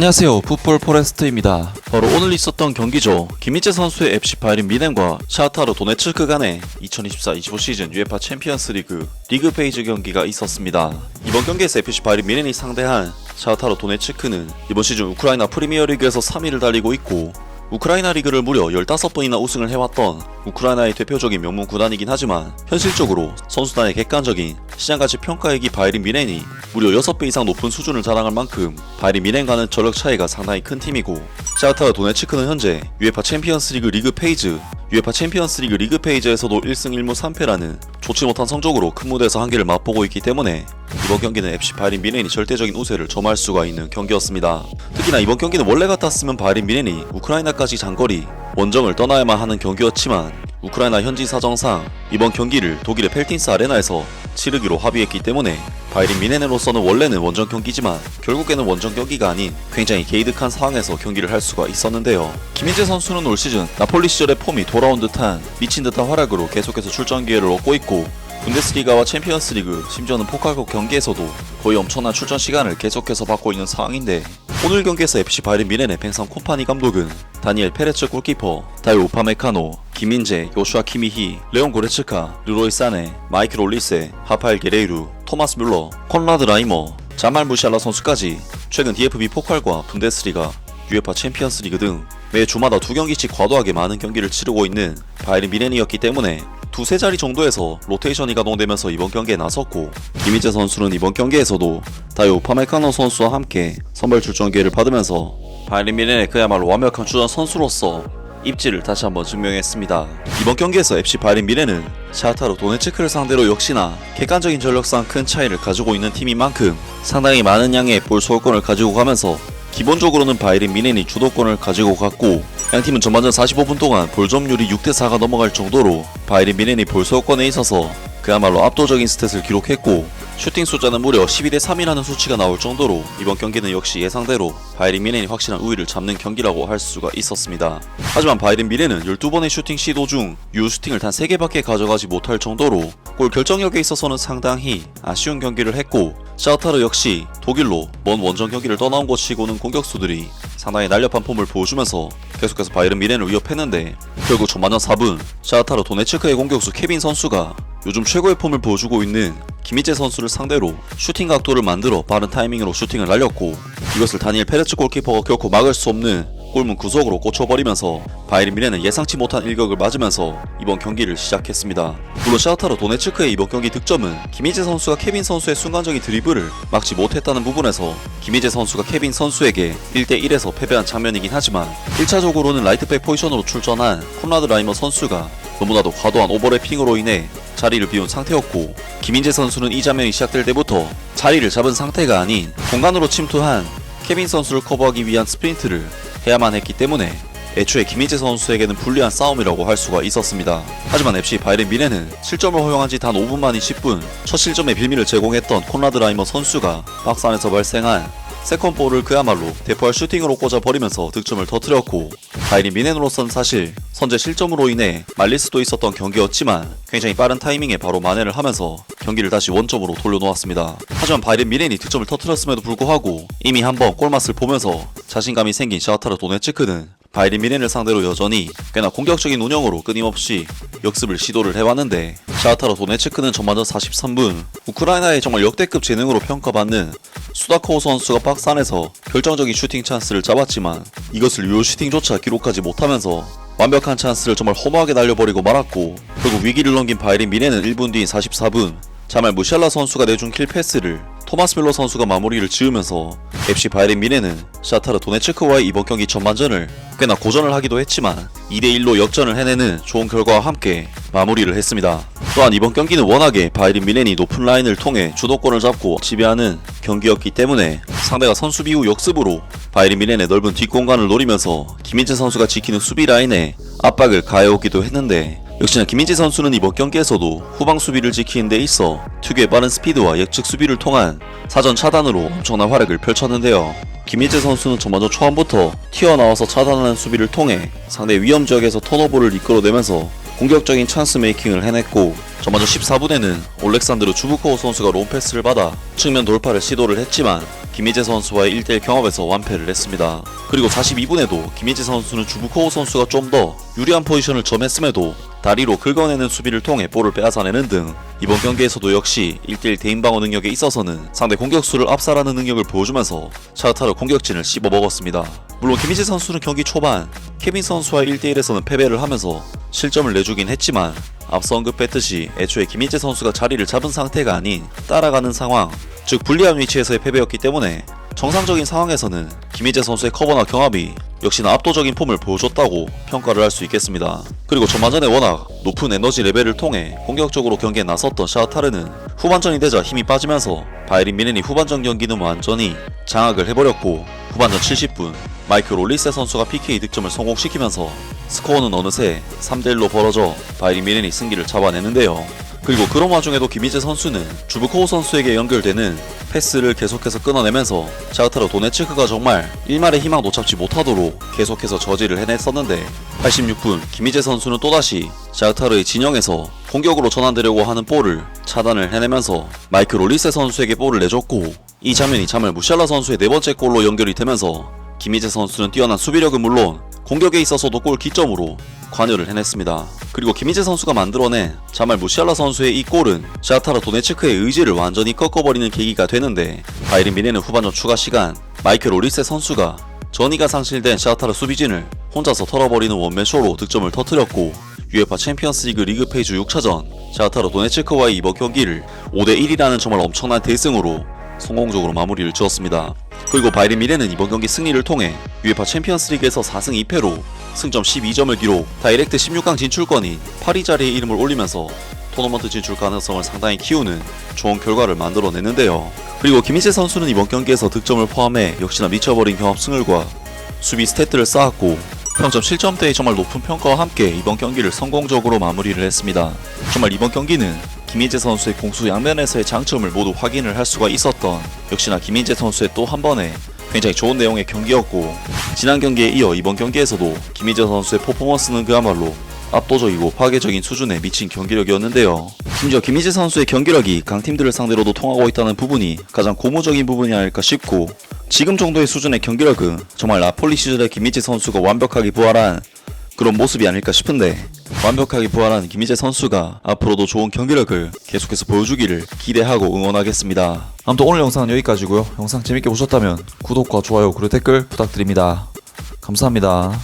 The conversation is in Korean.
안녕하세요, 풋볼 포레스트입니다. 바로 오늘 있었던 경기죠. 김민재 선수의 FC 바이에른 뮌헨과 샤흐타르 도네츠크 간의 2024-25 시즌 UEFA 챔피언스 리그 페이즈 경기가 있었습니다. 이번 경기에서 FC 바이에른 뮌헨이 상대한 샤흐타르 도네츠크는 이번 시즌 우크라이나 프리미어리그에서 3위를 달리고 있고 우크라이나 리그를 무려 15번이나 우승을 해왔던 우크라이나의 대표적인 명문 구단이긴 하지만 현실적으로 선수단의 객관적인 시장가치 평가액이 바이에른 뮌헨이 무려 6배 이상 높은 수준을 자랑할 만큼 바이에른 뮌헨과는 전력 차이가 상당히 큰 팀이고, 샤흐타르 도네츠크는 현재 UEFA 챔피언스 리그 페이즈에서도 1승 1무 3패라는 좋지 못한 성적으로 큰 무대에서 한계를 맛보고 있기 때문에 이번 경기는 FC 바이에른 뮌헨이 절대적인 우세를 점할 수가 있는 경기였습니다. 특히나 이번 경기는 원래 같았으면 바이에른 뮌헨이 우크라이나까지 장거리 원정을 떠나야만 하는 경기였지만 우크라이나 현지 사정상 이번 경기를 독일의 펠틴스 아레나에서 치르기로 합의했기 때문에 바이에른 뮌헨으로서는 원래는 원정 경기지만 결국에는 원정 경기가 아닌 굉장히 개이득한 상황에서 경기를 할 수가 있었는데요. 김민재 선수는 올 시즌 나폴리 시절의 폼이 돌아온 듯한 미친 듯한 활약으로 계속해서 출전 기회를 얻고 있고, 분데스리가와 챔피언스리그 심지어는 포칼컵 경기에서도 거의 엄청난 출전 시간을 계속해서 받고 있는 상황인데, 오늘 경기에서 FC 바이에른 뮌헨의 벤상 콤파니 감독은 다니엘 페레츠 골키퍼, 다요 우파메카노, 김민재, 요슈아 키미히, 레온 고레츠카, 르로이 사네, 마이클 올리세, 하파엘 게레이루, 토마스 뮬러, 콘라드 라이머, 자말 무시알라 선수까지 최근 DFB 포칼과 분데스리가, UEFA 챔피언스 리그 등 매 주마다 2경기씩 과도하게 많은 경기를 치르고 있는 바이에른 뮌헨이었기 때문에 두세 자리 정도에서 로테이션이 가동되면서 이번 경기에 나섰고, 김민재 선수는 이번 경기에서도 다요 우파메카노 선수와 함께 선발 출전 기회를 받으면서 바이에른 뮌헨의 그야말로 완벽한 주전 선수로서 입지를 다시 한번 증명했습니다. 이번 경기에서 FC 바이에른 뮌헨은 샤흐타르 도네츠크를 상대로 역시나 객관적인 전력상 큰 차이를 가지고 있는 팀인 만큼 상당히 많은 양의 볼 소유권을 가지고 가면서 기본적으로는 바이에른 뮌헨이 주도권을 가지고 갔고, 양팀은 전반전 45분 동안 볼 점유율이 6대4가 넘어갈 정도로 바이에른 뮌헨이 볼 소유권에 있어서 그야말로 압도적인 스탯을 기록했고, 슈팅 숫자는 무려 12대3이라는 수치가 나올 정도로 이번 경기는 역시 예상대로 바이에른 뮌헨이 확실한 우위를 잡는 경기라고 할 수가 있었습니다. 하지만 바이에른 뮌헨은 12번의 슈팅 시도 중 유효 슈팅을 단 3개밖에 가져가지 못할 정도로 골 결정력에 있어서는 상당히 아쉬운 경기를 했고, 샤흐타르 역시 독일로 먼 원정 경기를 떠나온 것 치고는 공격수들이 상당히 날렵한 폼을 보여주면서 계속해서 바이에른 뮌헨을 위협했는데, 결국 전반전 4분 샤흐타르 도네츠크의 공격수 케빈 선수가 요즘 최고의 폼을 보여주고 있는 김민재 선수를 상대로 슈팅 각도를 만들어 빠른 타이밍으로 슈팅을 날렸고, 이것을 다니엘 페레츠 골키퍼가 결코 막을 수 없는 골문 구석으로 꽂혀버리면서 바이에른 뮌헨은 예상치 못한 일격을 맞으면서 이번 경기를 시작했습니다. 물론 샤흐타르 도네츠크의 이번 경기 득점은 김민재 선수가 케빈 선수의 순간적인 드리블을 막지 못했다는 부분에서 김민재 선수가 케빈 선수에게 1대1에서 패배한 장면이긴 하지만, 1차적으로는 라이트백 포지션으로 출전한 콘라드 라이머 선수가 너무나도 과도한 오버래핑으로 인해 자리를 비운 상태였고, 김민재 선수는 이 장면이 시작될 때부터 자리를 잡은 상태가 아닌 공간으로 침투한 케빈 선수를 커버하기 위한 스프린트를 해야만 했기 때문에 애초에 김민재 선수에게는 불리한 싸움이라고 할 수가 있었습니다. 하지만 FC 바이에른 뮌헨은 실점을 허용한 지 단 5분 만인 10분 첫 실점의 빌미를 제공했던 콘라드 라이머 선수가 박스 안에서 발생한 세컨볼을 그야말로 대포할 슈팅으로 꽂아버리면서 득점을 터뜨렸고, 바이에른 뮌헨으로서는 사실 선제 실점으로 인해 말릴 수도 있었던 경기였지만 굉장히 빠른 타이밍에 바로 만회를 하면서 경기를 다시 원점으로 돌려놓았습니다. 하지만 바이에른 뮌헨이 득점을 터뜨렸음에도 불구하고 이미 한번 골맛을 보면서 자신감이 생긴 샤흐타르 도네츠크는 바이에른 뮌헨을 상대로 여전히 꽤나 공격적인 운영으로 끊임없이 역습을 시도를 해왔는데, 샤흐타르 도네츠크는 전반전 43분 우크라이나의 정말 역대급 재능으로 평가받는 수다코우 선수가 박스 안에서 결정적인 슈팅 찬스를 잡았지만 이것을 유효 슈팅조차 기록하지 못하면서 완벽한 찬스를 정말 허무하게 날려버리고 말았고, 결국 위기를 넘긴 바이에른 뮌헨은 1분 뒤인 44분 자말 무시알라 선수가 내준 킬 패스를 토마스 뮬러 선수가 마무리를 지으면서 FC 바이에른 뮌헨은 샤흐타르 도네츠크와의 이번 경기 전반전을 꽤나 고전을 하기도 했지만 2대1로 역전을 해내는 좋은 결과와 함께 마무리를 했습니다. 또한 이번 경기는 워낙에 바이에른 뮌헨이 높은 라인을 통해 주도권을 잡고 지배하는 경기였기 때문에 상대가 선수비 후 역습으로 바이에른 뮌헨의 넓은 뒷공간을 노리면서 김민재 선수가 지키는 수비 라인에 압박을 가해오기도 했는데, 역시나 김민재 선수는 이번 경기에서도 후방 수비를 지키는 데 있어 특유의 빠른 스피드와 예측 수비를 통한 사전 차단으로 엄청난 활약을 펼쳤는데요. 김민재 선수는 전반전 초반부터 튀어나와서 차단하는 수비를 통해 상대 위험 지역에서 턴오버를 이끌어내면서 공격적인 찬스 메이킹을 해냈고, 전반전 14분에는 올렉산드르 주부코우 선수가 롱패스를 받아 측면 돌파를 시도를 했지만 김희재 선수와의 1대1 경합에서 완패를 했습니다. 그리고 42분에도 김희재 선수는 주부코우 선수가 좀 더 유리한 포지션을 점했음에도 다리로 긁어내는 수비를 통해 볼을 빼앗아내는 등 이번 경기에서도 역시 1대1 대인 방어 능력에 있어서는 상대 공격수를 압살하는 능력을 보여주면서 차타르 공격진을 씹어먹었습니다. 물론 김희재 선수는 경기 초반 케빈 선수와 1대1에서는 패배를 하면서 실점을 내주긴 했지만 앞서 언급했듯이 애초에 김희재 선수가 자리를 잡은 상태가 아닌 따라가는 상황, 즉 불리한 위치에서의 패배였기 때문에 정상적인 상황에서는 김희재 선수의 커버나 경합이 역시나 압도적인 폼을 보여줬다고 평가를 할 수 있겠습니다. 그리고 전반전에 워낙 높은 에너지 레벨을 통해 공격적으로 경기에 나섰던 샤타르는 후반전이 되자 힘이 빠지면서 바이린 미넨이 후반전 경기는 완전히 장악을 해버렸고 후반전 70분 마이클 올리세 선수가 PK 득점을 성공시키면서 스코어는 어느새 3대1로 벌어져 바이린 미넨이 승기를 잡아내는데요. 그리고 그런 와중에도 김희재 선수는 주브코우 선수에게 연결되는 패스를 계속해서 끊어내면서 샤흐타르 도네츠크가 정말 일말의 희망 놓잡지 못하도록 계속해서 저지를 해냈었는데 86분 김희재 선수는 또다시 샤흐타르의 진영에서 공격으로 전환되려고 하는 볼을 차단을 해내면서 마이클 올리세 선수에게 볼을 내줬고 이 장면이 자말 무샬라 선수의 네 번째 골로 연결이 되면서 김희재 선수는 뛰어난 수비력은 물론 공격에 있어서도 골 기점으로 관여를 해냈습니다. 그리고 김희재 선수가 만들어낸 자말 무시알라 선수의 이 골은 샤흐타르 도네츠크의 의지를 완전히 꺾어버리는 계기가 되는데 바이른 미넨은 후반전 추가 시간 마이클 오리세 선수가 전이가 상실된 샤흐타르 수비진을 혼자서 털어버리는 원맨쇼로 득점을 터뜨렸고 UEFA 챔피언스리그 리그 페이지 6차전 샤흐타르 도네츠크와의 이번 경기를 5대1이라는 정말 엄청난 대승으로 성공적으로 마무리를 지었습니다. 그리고 바이른 미넨은 이번 경기 승리를 통해 UEFA 챔피언스리그에서 4승 2패로 승점 12점을 기록, 다이렉트 16강 진출권인 파리 자리에 이름을 올리면서 토너먼트 진출 가능성을 상당히 키우는 좋은 결과를 만들어내는데요. 그리고 김희재 선수는 이번 경기에서 득점을 포함해 역시나 미쳐버린 경합승률과 수비 스탯들을 쌓았고 평점 7점대의 정말 높은 평가와 함께 이번 경기를 성공적으로 마무리를 했습니다. 정말 이번 경기는 김희재 선수의 공수 양면에서의 장점을 모두 확인을 할 수가 있었던 역시나 김희재 선수의 또 한 번의 굉장히 좋은 내용의 경기였고 지난 경기에 이어 이번 경기에서도 김희재 선수의 퍼포먼스는 그야말로 압도적이고 파괴적인 수준에 미친 경기력이었는데요. 심지어 김희재 선수의 경기력이 강팀들을 상대로도 통하고 있다는 부분이 가장 고무적인 부분이 아닐까 싶고 지금 정도의 수준의 경기력은 정말 나폴리 시절의 김희재 선수가 완벽하게 부활한 그런 모습이 아닐까 싶은데 완벽하게 부활한 김희재 선수가 앞으로도 좋은 경기력을 계속해서 보여주기를 기대하고 응원하겠습니다. 아무튼 오늘 영상은 여기까지고요. 영상 재밌게 보셨다면 구독과 좋아요 그리고 댓글 부탁드립니다. 감사합니다.